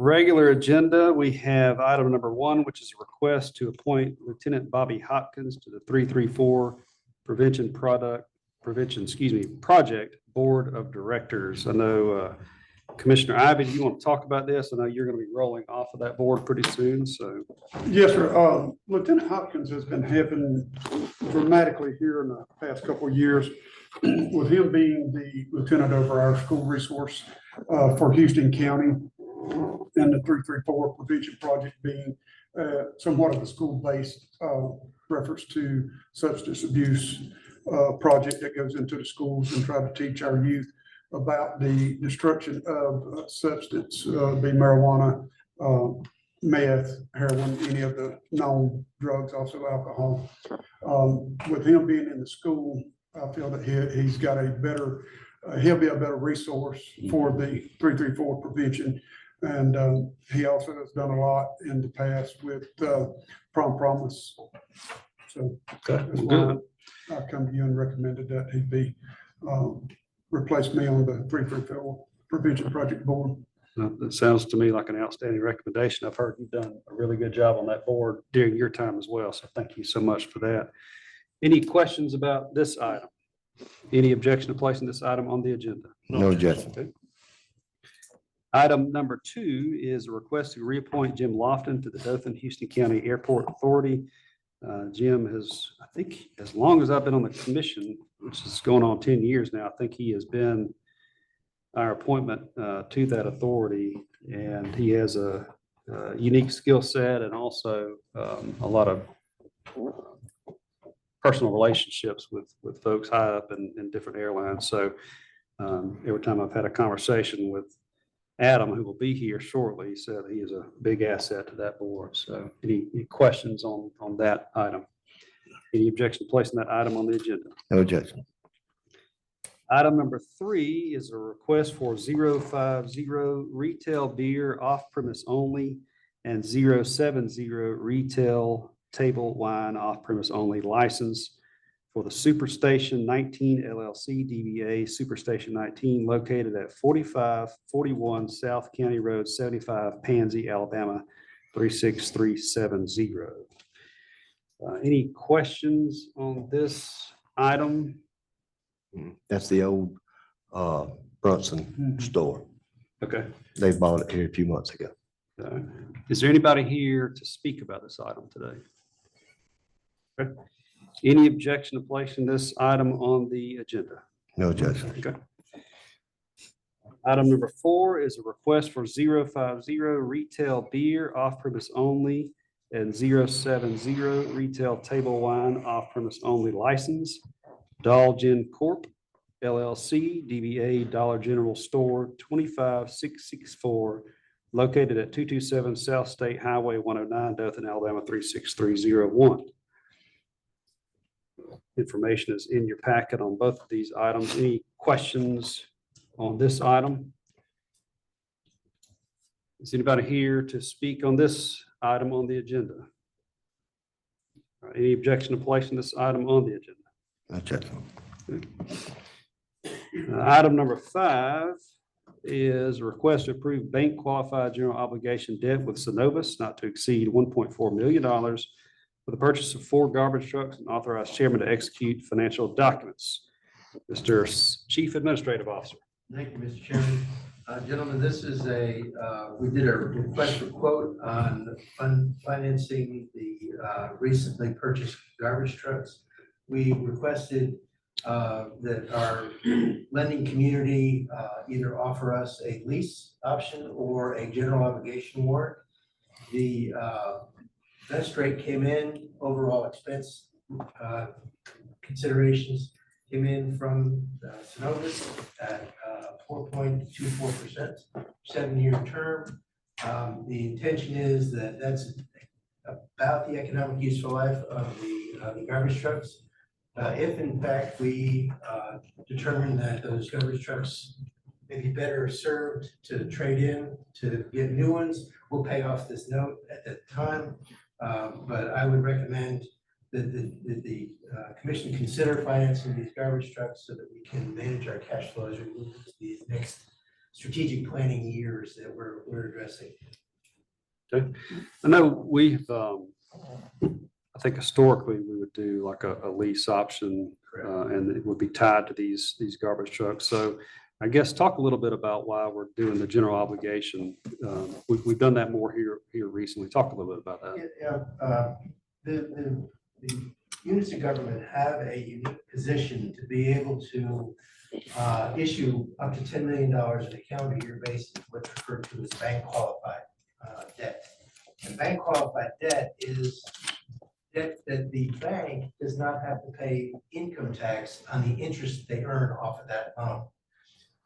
Regular agenda, we have item number 1, which is a request to appoint Lieutenant Bobby Hopkins to the 334 Project Board of Directors. I know Commissioner Ivy, do you want to talk about this? I know you're going to be rolling off of that board pretty soon, so. Yes, sir. Lieutenant Hopkins has been helping dramatically here in the past couple of years with him being the lieutenant over our school resource for Houston County, and the 334 Prevention Project being somewhat of a school-based reference to substance abuse project that goes into the schools and try to teach our youth about the destruction of substance, be marijuana, meth, heroin, any of the known drugs, also alcohol. With him being in the school, I feel that he's got a better, he'll be a better resource for the 334 prevention. And he also has done a lot in the past with Prom Promise. So that's why I come to you and recommended that he be replaced me on the 334 Prevention Project Board. That sounds to me like an outstanding recommendation. I've heard you've done a really good job on that board during your time as well. So thank you so much for that. Any questions about this item? Any objection to placing this item on the agenda? No objection. Okay. Item number 2 is a request to reappoint Jim Lofton to the Dothan-Houston County Airport Authority. Jim has, I think, as long as I've been on the commission, which is going on 10 years now, I think he has been our appointment to that authority, and he has a unique skill set and also a lot of personal relationships with folks high up in different airlines. So every time I've had a conversation with Adam, who will be here shortly, said he is a big asset to that board. So any questions on that item? Any objection to placing that item on the agenda? No objection. Item number 3 is a request for 050 retail beer off-premise only and 070 retail table wine off-premise only license for the Superstation 19 LLC DBA Superstation 19 located at 4541 South County Road 75, Pansy, Alabama 36370. Any questions on this item? That's the old Brunson store. Okay. They bought it here a few months ago. Is there anybody here to speak about this item today? Okay. Any objection to placing this item on the agenda? No objection. Okay. Item number 4 is a request for 050 retail beer off-premise only and 070 retail table wine off-premise only license. Doll Gin Corp. LLC, DBA Dollar General Store 25664, located at 227 South State Highway 109, Dothan, Alabama 36301. Information is in your packet on both of these items. Any questions on this item? Is anybody here to speak on this item on the agenda? Any objection to placing this item on the agenda? No objection. Item number 5 is a request to approve bank qualified general obligation debt with Synovus not to exceed $1.4 million for the purchase of 4 garbage trucks and authorize chairman to execute financial documents. Mr. Chief Administrative Officer. Thank you, Mr. Chairman. Gentlemen, this is we did a request for quote on financing the recently purchased garbage trucks. We requested that our lending community either offer us a lease option or a general obligation warrant. The best rate came in, overall expense considerations came in from Synovus at 4.24%, 7-year term. The intention is that that's about the economic useful life of the garbage trucks. If in fact we determine that those garbage trucks may be better served to trade in to get new ones, we'll pay off this note at that time. But I would recommend that the commission consider financing these garbage trucks so that we can manage our cash flows as we move into these next strategic planning years that we're addressing. I know we've, I think historically we would do like a lease option, and it would be tied to these garbage trucks. So I guess talk a little bit about why we're doing the general obligation. We've done that more here recently. Talk a little bit about that. The units of government have a unique position to be able to issue up to $10 million in a calendar year basis, what's referred to as bank qualified debt. And bank qualified debt is debt that the bank does not have to pay income tax on the interest they earn off of that loan.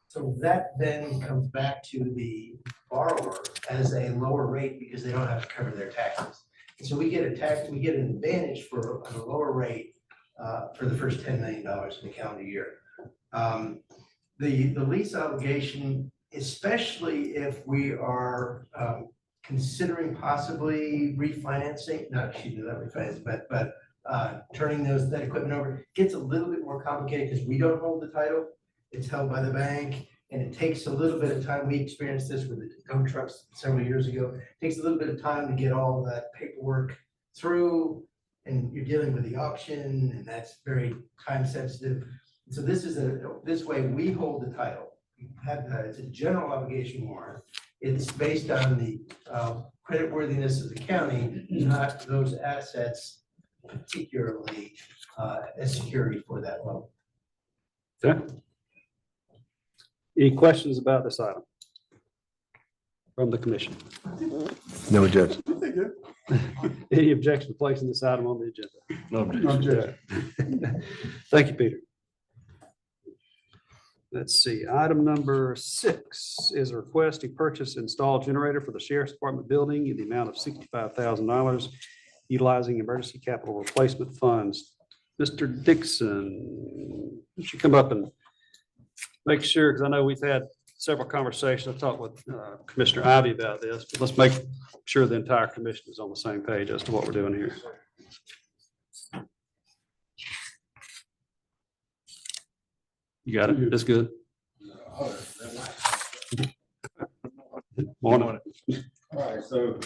So that then comes back to the borrower as a lower rate because they don't have to cover their taxes. And so we get an advantage for a lower rate for the first $10 million in the calendar year. The lease obligation, especially if we are considering possibly refinancing, not refinancing, but turning that equipment over, gets a little bit more complicated because we don't hold the title. It's held by the bank, and it takes a little bit of time. We experienced this with the dump trucks several years ago. It takes a little bit of time to get all that paperwork through, and you're dealing with the auction, and that's very time sensitive. So this way we hold the title. We have it's a general obligation warrant. It's based on the creditworthiness of the county, not those assets particularly as security for that loan. Okay. Any questions about this item from the commission? No objection. I think it- Any objection to placing this item on the agenda? No No objection. objection. Thank you, Peter. Let's see, item number 6 is a request to purchase install generator for the sheriff's department building in the amount of $65,000 utilizing emergency capital replacement funds. Mr. Dixon, you should come up and make sure, because I know we've had several conversations. I talked with Commissioner Ivy about this, but let's make sure the entire commission is on the same page as to what we're doing here. You got it? That's good. Morning. All right, so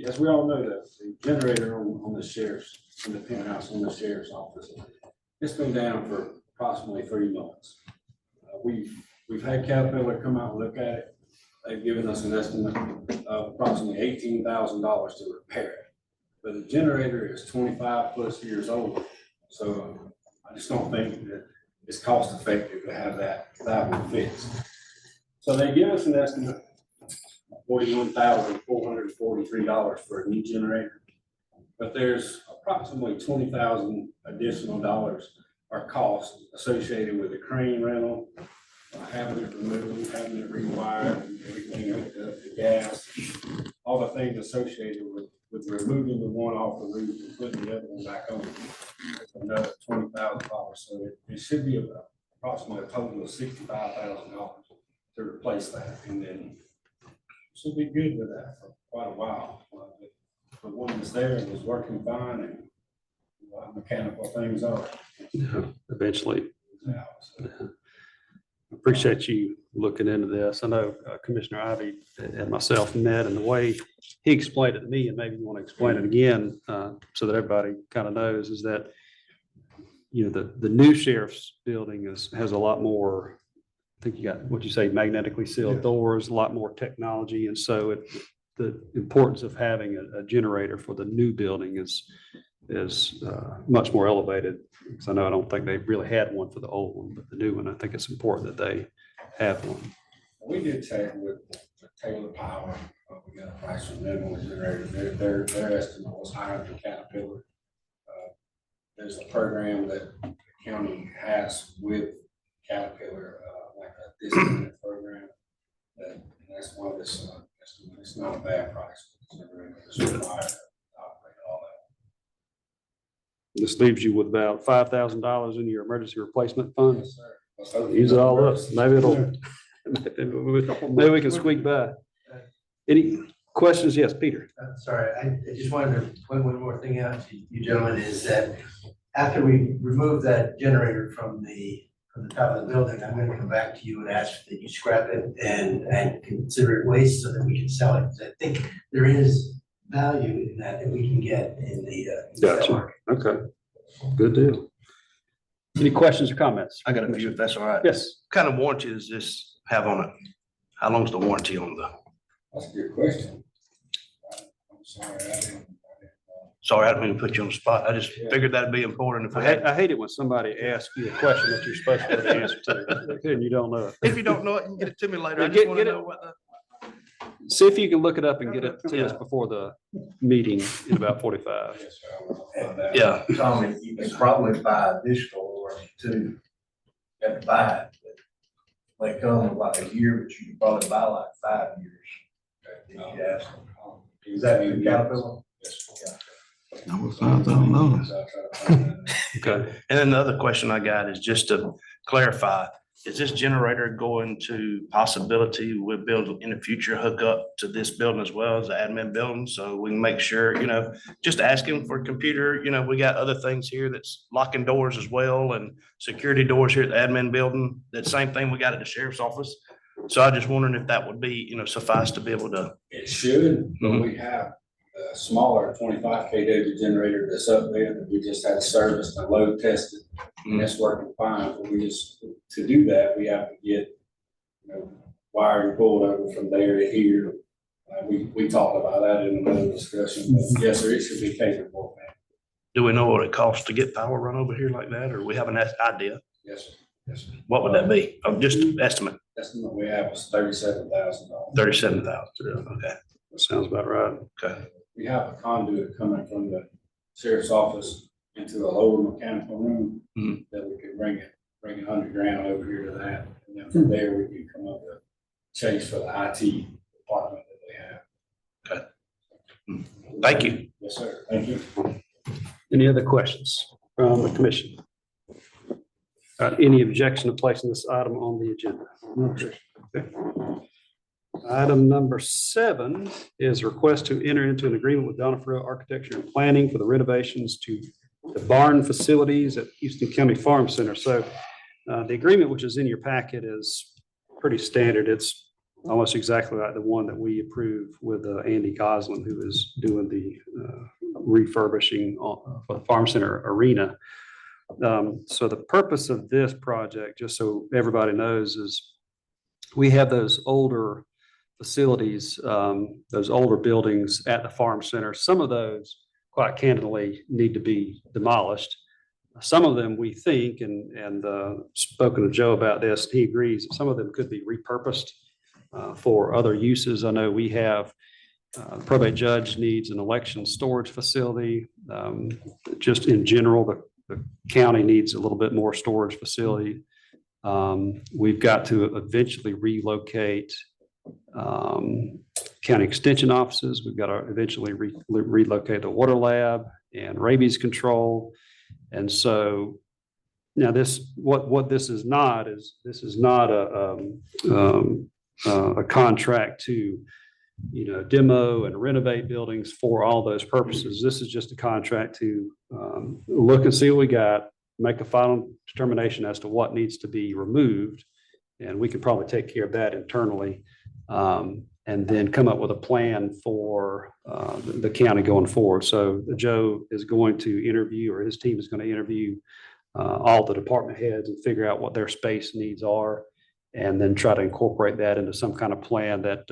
as we all know, that the generator on the sheriff's, in the penthouse on the sheriff's office, it's been down for approximately 3 months. We've had Caterpillar come out and look at it. They've given us an estimate of approximately $18,000 to repair it. But the generator is 25+ years old, so I just don't think that it's cost effective to have that one fixed. So they give us an estimate of $41,443 for a new generator. But there's approximately $20,000 additional dollars or cost associated with the crane rental, having it removed, having it rewired, everything hooked up, the gas, all the things associated with removing the one off the roof and putting the other one back on. It's another $20,000. So it should be about approximately a total of $65,000 to replace that. And then should be good with that for quite a while. The one that's there was working fine, and a lot of mechanical things are. Eventually. Yeah, so. Appreciate you looking into this. I know Commissioner Ivy and myself met, and the way he explained it to me, and maybe you want to explain it again so that everybody kind of knows, is that, you know, the new sheriff's building has a lot more, I think you got, what you say, magnetically sealed Yes. doors, a lot more technology. And so the importance of having a generator for the new building is much more elevated. Because I know I don't think they really had one for the old one, but the new one, I think it's important that they have one. We did check with Taylor Power. We got a price from them on the generator. Their estimate was higher than Caterpillar. There's a program that the county has with Caterpillar, like a discount program. That's why this estimate, it's not a bad price. It's required to operate all that. This leaves you with about $5,000 in your emergency replacement fund. Yes, sir. Let's hope Use it all up. Maybe it'll, Yeah. maybe we can squeak by. Any questions? Yes, Peter. Sorry, I just wanted to point one more thing out to you gentlemen, is that after we remove that generator from the from the top of the building, I'm gonna come back to you and ask that you scrap it and consider it waste so that we can sell it. 'Cause I think there is value in that we can get in the sale Gotcha. market. Okay, good deal. Any questions or comments? I got a few, if that's all right. Yes. What kind of warranty does this have on it? How long's the warranty on the, That's a good question. I'm sorry, I didn't. sorry, I didn't mean to put you on the spot. I just figured that'd be important if we had. I hate it when somebody asks you a question that you're supposed to know the answer to, and you don't know it. If you don't know it, you can get it to me later. I Yeah, just want to get it. know what the. See if you can look it up and get it to us before the meeting in about 45. Yes, sir, I will find out. Yeah, Tommy, you can probably buy additional warranty too. You have to buy it, but they come with like a year, but you can probably buy like 5 years. If you ask them. Is that your Caterpillar? Yes. $5,000. I'll try to find that. Okay. and then the other question I got is just to clarify, is this generator going to possibility we'll build in the future hook up to this building as well as the admin building? So we can make sure, just asking for computer, we got other things here that's locking doors as well and security doors here at the admin building. That same thing we got at the sheriff's office. So I just wondering if that would be, suffice to be able to. It should, but we have a smaller 25 kW generator that's up there that we just had serviced and load tested. And it's working fine, but to do that, we have to get, wiring pulled over from there to here. We talked about that in another discussion, but yes, sir, it should be capable, man. Do we know what it costs to get power run over here like that, or we have an idea? Yes, sir. Yes, sir. What would that be? Just an estimate, Estimate we have was $37,000. 37,000. Okay, That sounds about right. okay. We have a conduit coming from the sheriff's office into a lower mechanical room Mhm. that we could bring it underground over here to that. And then from there, we can come up with change for the IT department that they have. Thank you. Yes, sir. Thank you. Any other questions from the commission? Any objection to placing this item on the agenda? Okay. Item number 7 is a request to enter into an agreement with Donifrio Architecture and Planning for the renovations to the barn facilities at Houston County Farm Center. So the agreement, which is in your packet, is pretty standard. It's almost exactly like the one that we approved with Andy Goslin, who is doing the refurbishing for the Farm Center arena. So the purpose of this project, just so everybody knows, is we have those older facilities, those older buildings at the Farm Center. Some of those, quite candidly, need to be demolished. Some of them, we think, and spoken to Joe about this, he agrees, that some of them could be repurposed for other uses. I know we have, probate judge needs an election storage facility. Just in general, the county needs a little bit more storage facility. We've got to eventually relocate county extension offices. We've got to eventually relocate the water lab and rabies control. And so now what this is not a contract to, demo and renovate buildings for all those purposes. This is just a contract to look and see what we got, make a final determination as to what needs to be removed. And we could probably take care of that internally. And then come up with a plan for the county going forward. So Joe is going to interview, or his team is going to interview all the department heads and figure out what their space needs are, and then try to incorporate that into some kind of plan that,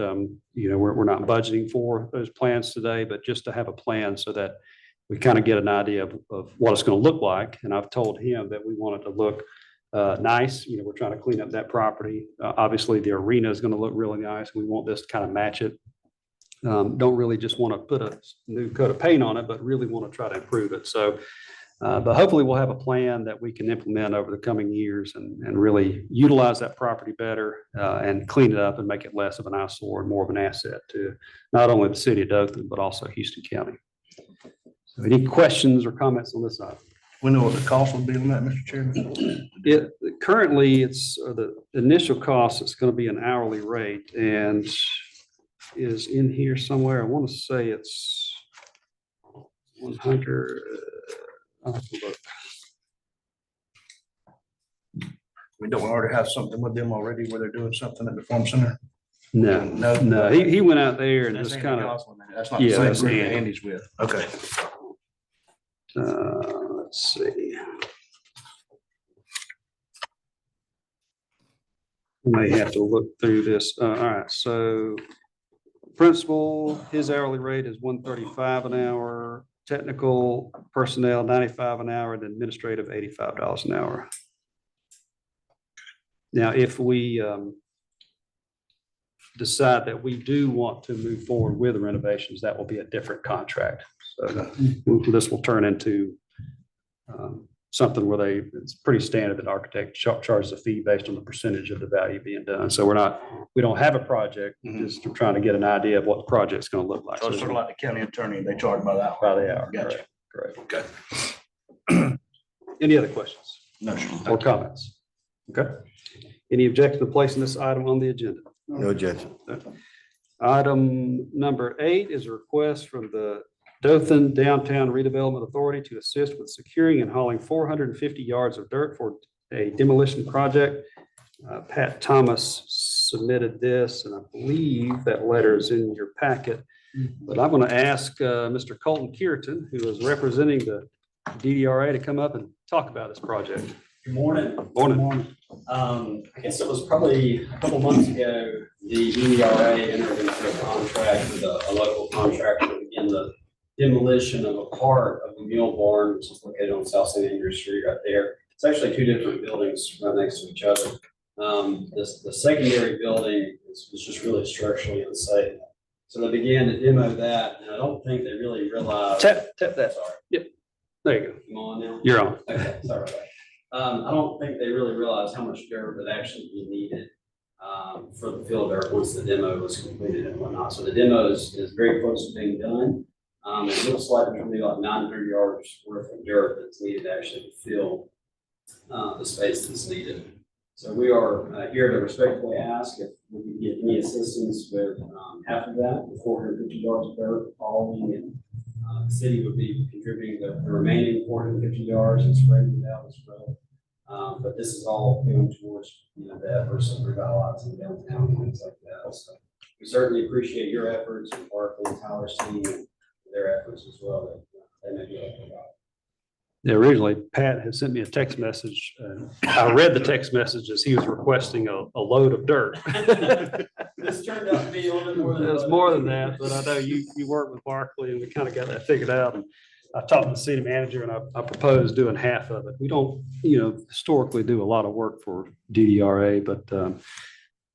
we're not budgeting for those plans today, but just to have a plan so that we kind of get an idea of what it's going to look like. And I've told him that we want it to look nice. We're trying to clean up that property. Obviously, the arena is going to look really nice. We want this to kind of match it. Don't really just want to put a new coat of paint on it, but really want to try to improve it. So, but hopefully we'll have a plan that we can implement over the coming years and really utilize that property better and clean it up and make it less of an eyesore and more of an asset to not only the city of Dothan, but also Houston County. So any questions or comments on this item? We know what the cost would be on that, Mr. Chairman? Currently, it's the initial cost is going to be an hourly rate and is in here somewhere. I want to say it's 100. I'll have to look. We don't already have something with them already where they're doing something at the farm center? No, he went out there and That's just Andy kind of, Oswald, man. That's not the Yeah, same that's group that Andy. Andy's with. Okay. let's see. May have to look through this. All right, so principal, his hourly rate is $135 an hour, technical personnel, $95 an hour, and administrative, $85 an hour. Now, if we decide that we do want to move forward with the renovations, that will be a different contract. So this will turn into something where it's pretty standard that architect charges a fee based on the percentage of the value being done. So we don't have a project, we're just trying to get an idea of what the project's going to look like. So it's sort of like the county attorney, they charge by the hour. By the hour. Gotcha. Correct. Okay. Any other questions No, sir. or comments? Okay. Any objection to placing this item on the agenda? No objection. Item number 8 is a request from the Dothan Downtown Redevelopment Authority to assist with securing and hauling 450 yards of dirt for a demolition project. Pat Thomas submitted this, and I believe that letter is in your packet. But I'm going to ask Mr. Colton Kierton, who is representing the DDRA, to come up and talk about this project. Good morning. Morning. I guess it was probably a couple months ago, the DDRA entered into a contract with a local contractor to begin the demolition of a part of the mule barn, which is located on South St. Andrew Street right there. It's actually 2 different buildings right next to each other. The secondary building was just really structurally unsafe. So they began to demo that, and I don't think they really realized. Tap that. Sorry, There you go. I'm on now. You're on. Okay, sorry about that. I don't think they really realized how much dirt would actually be needed for the fill dirt once the demo was completed and whatnot. So the demo is very close to being done. It looks like there's gonna be like 900 yards worth of dirt that's needed to actually fill the space that's needed. So we are here to respectfully ask if we can get any assistance with half of that, the 450 yards of dirt following, and the city would be contributing the remaining 450 yards and spreading it out as well. But this is all going towards, the efforts of revitalizing downtown and things like that. So we certainly appreciate your efforts and Barkley and Tyler's team and their efforts as well that they may be able to provide. Yeah, originally Pat had sent me a text message. I read the text message as he was requesting a load of dirt. This turned out to be a little bit more than. It was more than that, but I know you worked with Barkley and we kind of got that figured out. And I talked to the city manager and I proposed doing half of it. We don't, historically do a lot of work for DDRA, but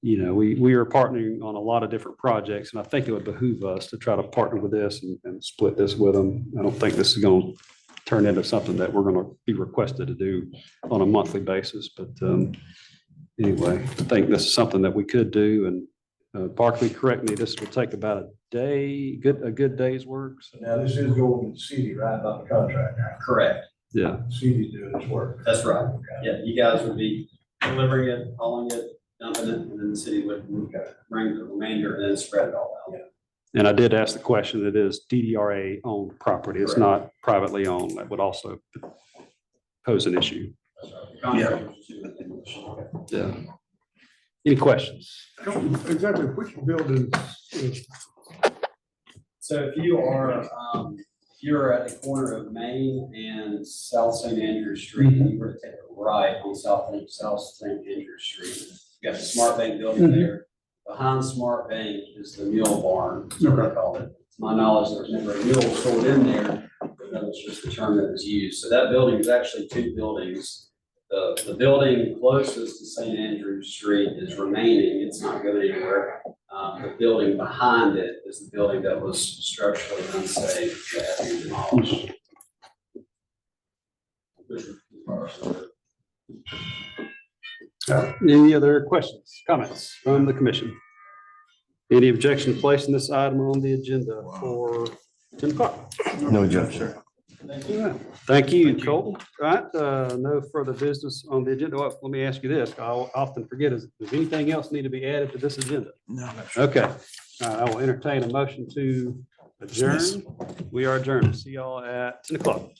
we are partnering on a lot of different projects, and I think it would behoove us to try to partner with this and split this with them. I don't think this is going to turn into something that we're going to be requested to do on a monthly basis. But anyway, I think this is something that we could do. And Barkley, correct me, this will take about a good day's work. So, Now, this is going to the city, right, about the contract now. Correct. yeah. The city's doing its work. That's right. Yeah, you guys would be delivering it, hauling it, dumping it, and then the city would bring the remainder and then spread it all out. And I did ask the question, it is DDRA owned property. It's not privately owned. That would also pose an issue. That's right. The contractors do the demolition. Yeah. Any questions? Exactly, which building is, So if you're at the corner of Main and South St. Andrew Street, and you were to take a right on South St. Andrew Street, you got the Smart Bank building there. Behind Smart Bank is the mule barn, is what I call it. To my knowledge, there was never a mule stored in there, but that was just the term that was used. So that building is actually 2 buildings. The building closest to St. Andrew Street is remaining. It's not going anywhere. The building behind it is the building that was structurally unsafe that had been demolished. Any other questions, comments from the commission? Any objection to placing this item on the agenda for 10 o'clock? No objection. Thank you, Colton. All right, no further business on the agenda. Well, let me ask you this. I'll often forget, does anything else need to be added to this agenda? No. Okay. All right, I will entertain a motion to adjourn. We are adjourned. See y'all at 10 o'clock.